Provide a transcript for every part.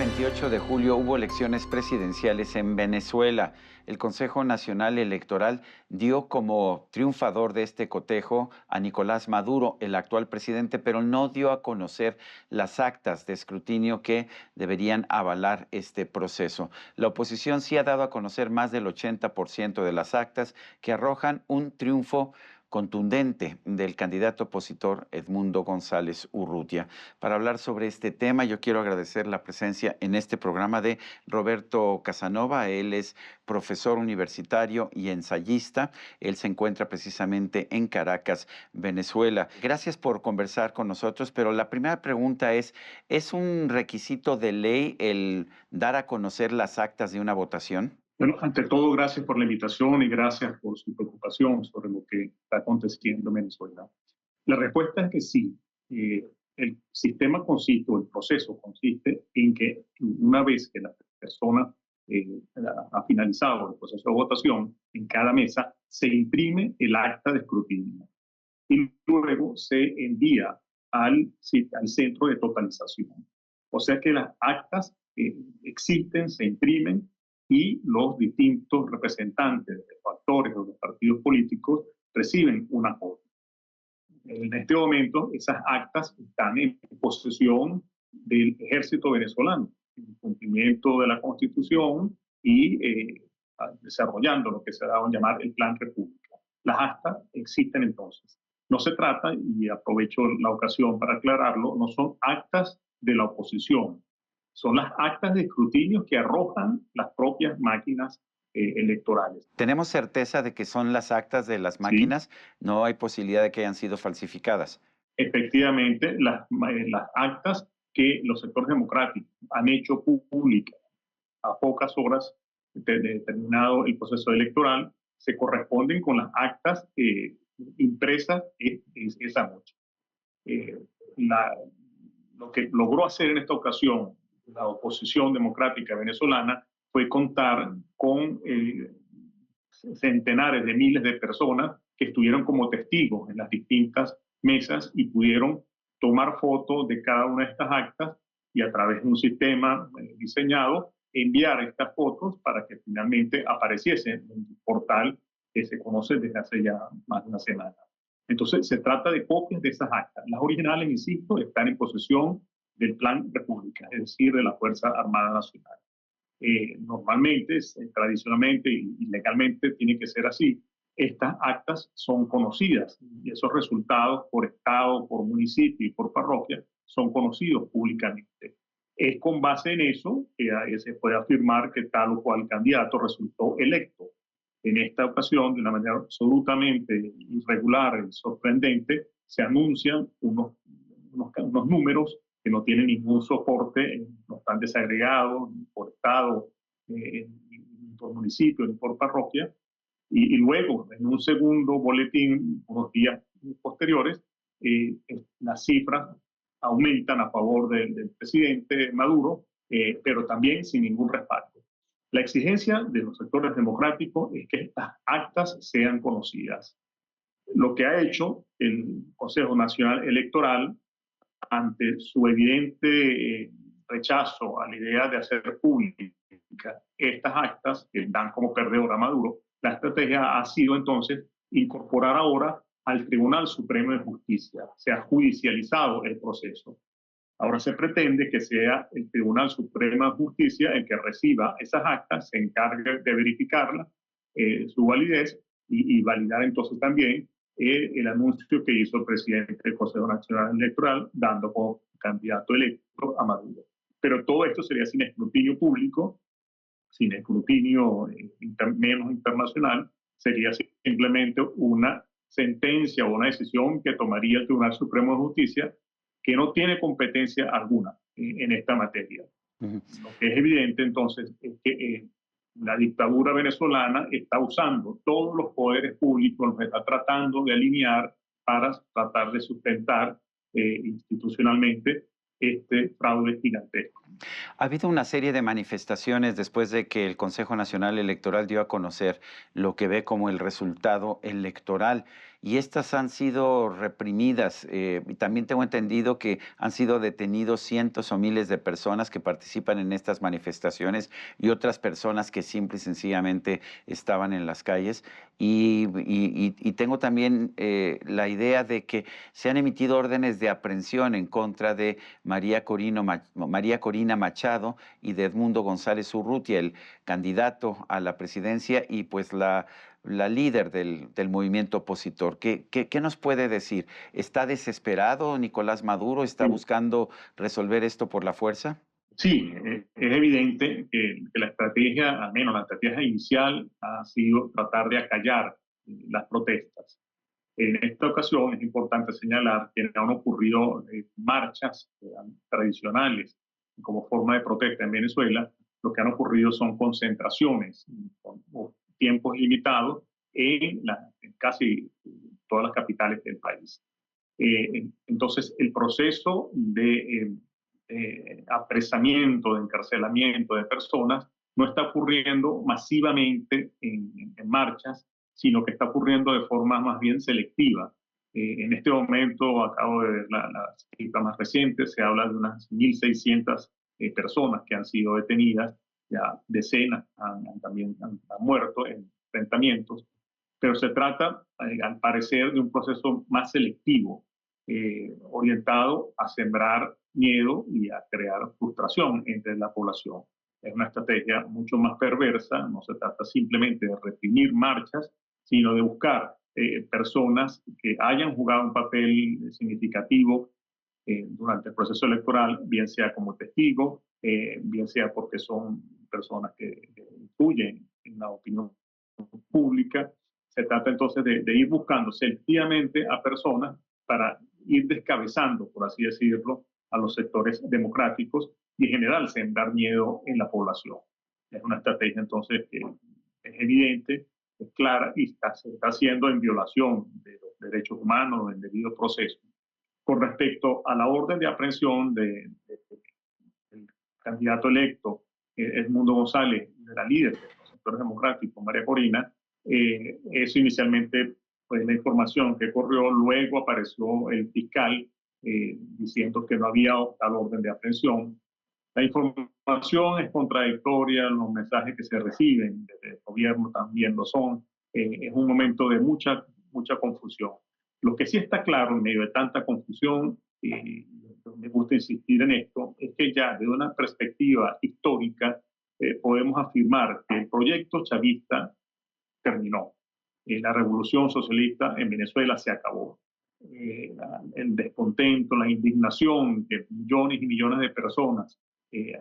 28 de julio hubo elecciones presidenciales en Venezuela. El Consejo Nacional Electoral dio como triunfador de este cotejo a Nicolás Maduro, el actual presidente, pero no dio a conocer las actas de escrutinio que deberían avalar este proceso. La oposición sí ha dado a conocer más del 80% de las actas que arrojan un triunfo contundente del candidato opositor Edmundo González Urrutia. Para hablar sobre este tema, yo quiero agradecer la presencia en este programa de Roberto Casanova. Él es profesor universitario y ensayista. Él se encuentra precisamente en Caracas, Venezuela. Gracias por conversar con nosotros, pero la primera pregunta ¿es un requisito de ley el dar a conocer las actas de una votación? Bueno, ante todo, gracias por la invitación y gracias por su preocupación sobre lo que está aconteciendo en Venezuela. La respuesta es que sí. El sistema consiste, o el proceso consiste en que una vez que la persona ha finalizado el proceso de votación, en cada mesa se imprime el acta de escrutinio y luego se envía al centro de totalización. O sea que las actas existen, se imprimen y los distintos representantes de los actores o los partidos políticos reciben una copia. En este momento, esas actas están en posesión del ejército venezolano, en cumplimiento de la Constitución y desarrollando lo que se ha dado a llamar el Plan República. Las actas existen entonces. No se trata, y aprovecho la ocasión para aclararlo, no son actas de la oposición, son las actas de escrutinio que arrojan las propias máquinas electorales. ¿Tenemos certeza de que son las actas de las ¿Sí? máquinas? No hay posibilidad de que hayan sido falsificadas. Efectivamente, las actas que los sectores democráticos han hecho públicas a pocas horas de terminado el proceso electoral se corresponden con las actas impresas esa noche. Eh, lo que logró hacer en esta ocasión la oposición democrática venezolana fue contar con centenares de miles de personas que estuvieron como testigos en las distintas mesas y pudieron tomar fotos de cada una de estas actas y a través de un sistema diseñado enviar estas fotos para que finalmente apareciesen en un portal que se conoce desde hace ya más de una semana. Entonces, se trata de copias de esas actas. Las originales, insisto, están en posesión del Plan República, es decir, de la Fuerza Armada Nacional. Normalmente, tradicionalmente y legalmente tiene que ser así. Estas actas son conocidas y esos resultados por estado, por municipio y por parroquia son conocidos públicamente. Es con base en eso que se puede afirmar que tal o cual candidato resultó electo. En esta ocasión, de una manera absolutamente irregular y sorprendente, se anuncian unos números que no tienen ningún soporte, no están desagregados ni por estado, ni por municipio, ni por parroquia. Y luego, en un segundo boletín, unos días posteriores, las cifras aumentan a favor del presidente Maduro, pero también sin ningún respaldo. La exigencia de los sectores democráticos es que estas actas sean conocidas. Lo que ha hecho el Consejo Nacional Electoral ante su evidente rechazo a la idea de hacer públicas estas actas que dan como perdedor a Maduro, la estrategia ha sido entonces incorporar ahora al Tribunal Supremo de Justicia. Se ha judicializado el proceso. Ahora se pretende que sea el Tribunal Supremo de Justicia el que reciba esas actas, se encargue de verificarlas, su validez y validar entonces también el anuncio que hizo el presidente del Consejo Nacional Electoral dando como candidato electo a Maduro. Pero todo esto sería sin escrutinio público, sin escrutinio menos internacional, sería simplemente una sentencia o una decisión que tomaría el Tribunal Supremo de Justicia que no tiene competencia alguna en esta materia. Lo que es evidente entonces es que la dictadura venezolana está usando todos los poderes públicos, los está tratando de alinear para tratar de sustentar institucionalmente este fraude gigantesco. Ha habido una serie de manifestaciones después de que el Consejo Nacional Electoral dio a conocer lo que ve como el resultado electoral. y estas han sido reprimidas. Y también tengo entendido que han sido detenidos cientos o miles de personas que participan en estas manifestaciones y otras personas que simple y sencillamente estaban en las calles. Y tengo también la idea de que se han emitido órdenes de aprehensión en contra de María Corina Machado y de Edmundo González Urrutia, el candidato a la presidencia y pues la líder del movimiento opositor. ¿Qué nos puede decir? ¿Está desesperado Nicolás Maduro? ¿Está Sí, buscando resolver esto por la fuerza? sí, es evidente que la estrategia, al menos la estrategia inicial, ha sido tratar de acallar las protestas. En esta ocasión es importante señalar que no han ocurrido marchas tradicionales como forma de protesta en Venezuela. Lo que han ocurrido son concentraciones con tiempos limitados en casi todas las capitales del país. Entonces, el proceso de apresamiento, de encarcelamiento de personas no está ocurriendo masivamente en marchas, sino que está ocurriendo de forma más bien selectiva. En este momento, acabo de ver la cifra más reciente, se habla de unas 1.600 personas que han sido detenidas, ya decenas también han muerto en enfrentamientos, pero se trata, al parecer, de un proceso más selectivo, orientado a sembrar miedo y a crear frustración entre la población. Es una estrategia mucho más perversa, no se trata simplemente de reprimir marchas, sino de buscar personas que hayan jugado un papel significativo durante el proceso electoral, bien sea como testigo, bien sea porque son personas que influyen en la opinión pública. Se trata entonces de ir buscando selectivamente a personas para ir descabezando, por así decirlo, a los sectores democráticos y en general sembrar miedo en la población. Es una estrategia entonces que es evidente, es clara y se está haciendo en violación de los derechos humanos, del debido proceso. Con respecto a la orden de aprehensión del candidato electo, Edmundo González, de la líder de los sectores democráticos, María Corina, eso inicialmente fue la información que corrió, luego apareció el fiscal diciendo que no había tal orden de aprehensión. La información es contradictoria, los mensajes que se reciben desde el gobierno también lo son. Es un momento de mucha confusión. Lo que sí está claro en medio de tanta confusión, me gusta insistir en esto, es que ya desde una perspectiva histórica podemos afirmar que el proyecto chavista terminó. La revolución socialista en Venezuela se acabó. El descontento, la indignación que millones y millones de personas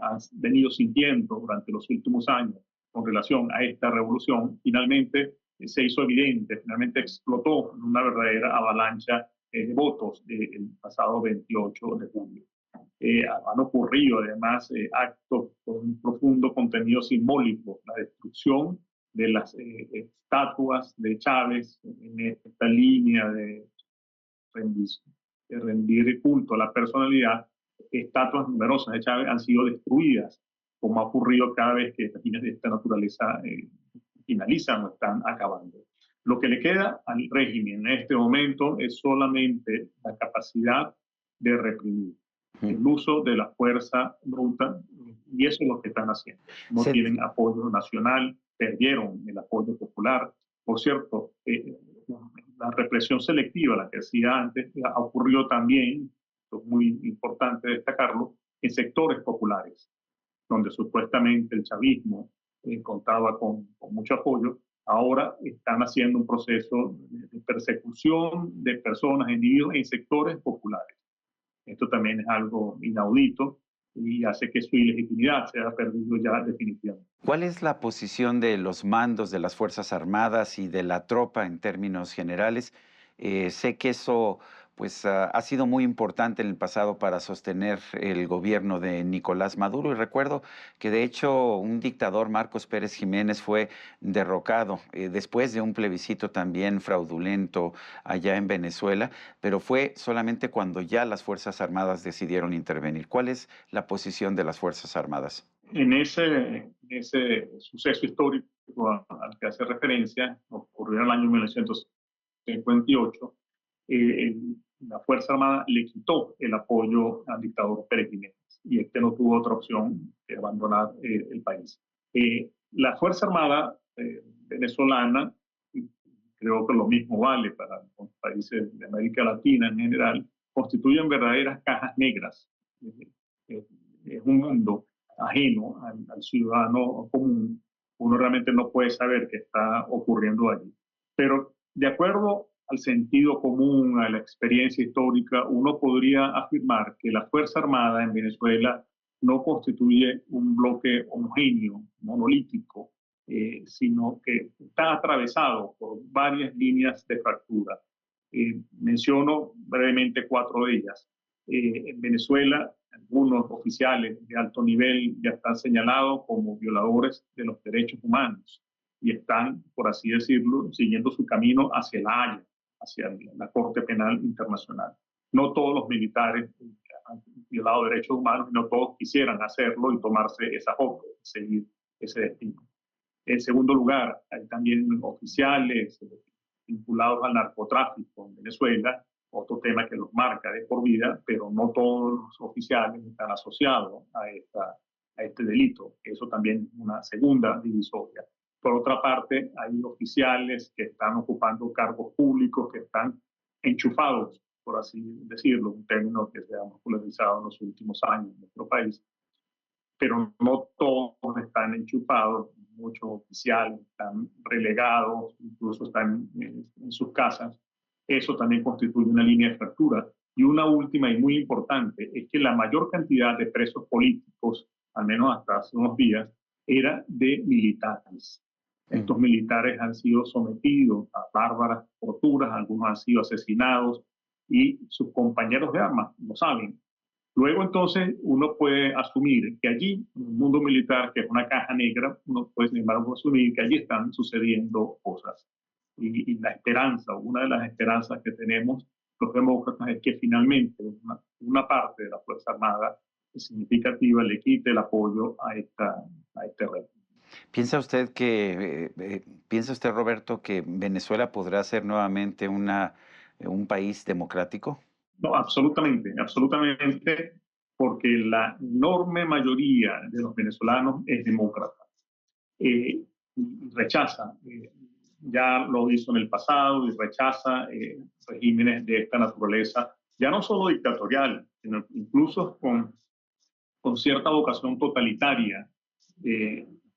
han venido sintiendo durante los últimos años con relación a esta revolución, finalmente se hizo evidente, finalmente explotó en una verdadera avalancha de votos el pasado 28 de julio. Han ocurrido además actos con un profundo contenido simbólico, la destrucción de las estatuas de Chávez en esta línea rendir, de rendir culto a la personalidad. Estatuas numerosas de Chávez han sido destruidas, como ha ocurrido cada vez que estas líneas de esta naturaleza finalizan o están acabando. Lo que le queda al régimen en este momento es solamente la capacidad de reprimir el uso de la fuerza bruta, y eso es lo que están haciendo. No Se, tienen apoyo nacional, perdieron el apoyo popular. Por cierto, la represión selectiva, la que decía antes, ha ocurrido también, es muy importante destacarlo, en sectores populares, donde supuestamente el chavismo contaba con mucho apoyo. Ahora están haciendo un proceso de persecución de personas, individuos en sectores populares. Esto también es algo inaudito y hace que su ilegitimidad se haya perdido ya definitivamente. ¿Cuál es la posición de los mandos de las Fuerzas Armadas y de la tropa en términos generales? Sé que eso pues ha sido muy importante en el pasado para sostener el gobierno de Nicolás Maduro y recuerdo que de hecho un dictador, Marcos Pérez Jiménez, fue derrocado después de un plebiscito también fraudulento allá en Venezuela, pero fue solamente cuando ya las Fuerzas Armadas decidieron intervenir. ¿Cuál es la posición de las Fuerzas Armadas? En ese suceso histórico al que hace referencia, ocurrió en el año 1900, 1958, la Fuerza Armada le quitó el apoyo al dictador Pérez Jiménez y este no tuvo otra opción que abandonar el país. La Fuerza Armada venezolana, creo que lo mismo vale para los países de América Latina en general, constituyen verdaderas cajas negras. Es un mundo ajeno al ciudadano común. Uno realmente no puede saber qué está ocurriendo allí. Pero de acuerdo al sentido común, a la experiencia histórica, uno podría afirmar que la Fuerza Armada en Venezuela no constituye un bloque homogéneo, monolítico, sino que está atravesado por varias líneas de fractura. Menciono brevemente 4 de ellas. En Venezuela, algunos oficiales de alto nivel ya están señalados como violadores de los derechos humanos y están, por así decirlo, siguiendo su camino hacia la Haya, hacia la Corte Penal Internacional. No todos los militares han violado derechos humanos y no todos quisieran hacerlo y tomarse esa foto, seguir ese destino. En segundo lugar, hay también oficiales vinculados al narcotráfico en Venezuela, otro tema que los marca de por vida, pero no todos los oficiales están asociados a este delito. Eso también es una segunda divisoria. Por otra parte, hay oficiales que están ocupando cargos públicos, que están enchufados, por así decirlo, un término que se ha popularizado en los últimos años en nuestro país, pero no todos están enchufados. Muchos oficiales están relegados, incluso están en sus casas. Eso también constituye una línea de fractura. Y una última y muy importante es que la mayor cantidad de presos políticos, al menos hasta hace unos días, era de militares. Estos militares han sido sometidos a bárbaras torturas, algunos han sido asesinados y sus compañeros de armas lo saben. Luego entonces uno puede asumir que allí, en el mundo militar, que es una caja negra, uno puede sin embargo asumir que allí están sucediendo cosas. Y la esperanza, una de las esperanzas que tenemos los demócratas es que finalmente una parte de la Fuerza Armada significativa le quite el apoyo a este régimen. ¿Piensa usted, Roberto, que Venezuela podrá ser nuevamente un país democrático? No, absolutamente, absolutamente, porque la enorme mayoría de los venezolanos es demócrata. Rechaza, ya lo hizo en el pasado y rechaza regímenes de esta naturaleza, ya no solo dictatorial, sino incluso con cierta vocación totalitaria.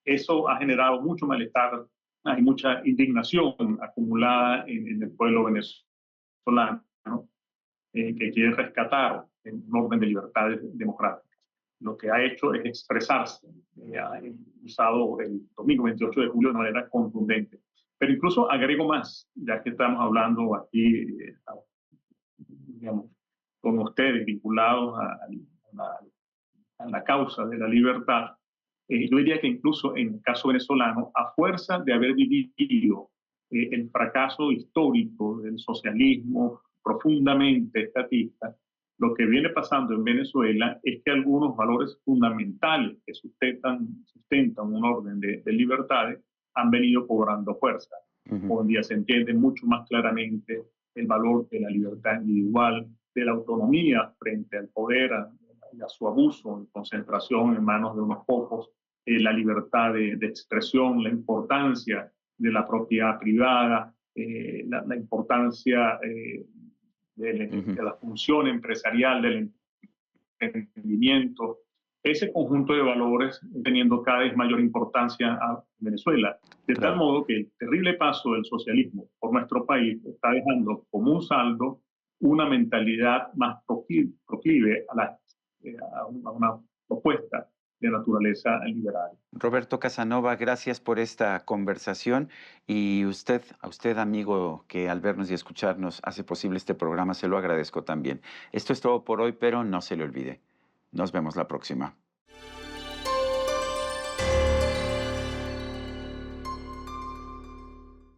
Eso ha generado mucho malestar, hay mucha indignación acumulada en el pueblo venezolano, ¿no? Que quiere rescatar un orden de libertades democráticas. Lo que ha hecho es expresarse, ha usado el domingo 28 de julio de manera contundente. Pero incluso agrego más, ya que estamos hablando aquí, digamos, con ustedes vinculados a la causa de la libertad, yo diría que incluso en el caso venezolano, a fuerza de haber vivido el fracaso histórico del socialismo profundamente estatista, lo que viene pasando en Venezuela es que algunos valores fundamentales que sustentan un orden de libertades han venido cobrando fuerza. Hoy en día se entiende mucho más claramente el valor de la libertad individual, de la autonomía frente al poder y a su abuso y concentración en manos de unos pocos, la libertad de expresión, la importancia de la propiedad privada, la importancia de la función empresarial, del emprendimiento. Ese conjunto de valores teniendo cada vez mayor importancia a Venezuela. De tal modo que el terrible paso del socialismo por nuestro país está dejando como un saldo una mentalidad más proclive a una propuesta de naturaleza liberal. Roberto Casanova, gracias por esta conversación y a usted, amigo, que al vernos y escucharnos hace posible este programa, se lo agradezco también. Esto es todo por hoy, pero no se le olvide. Nos vemos la próxima.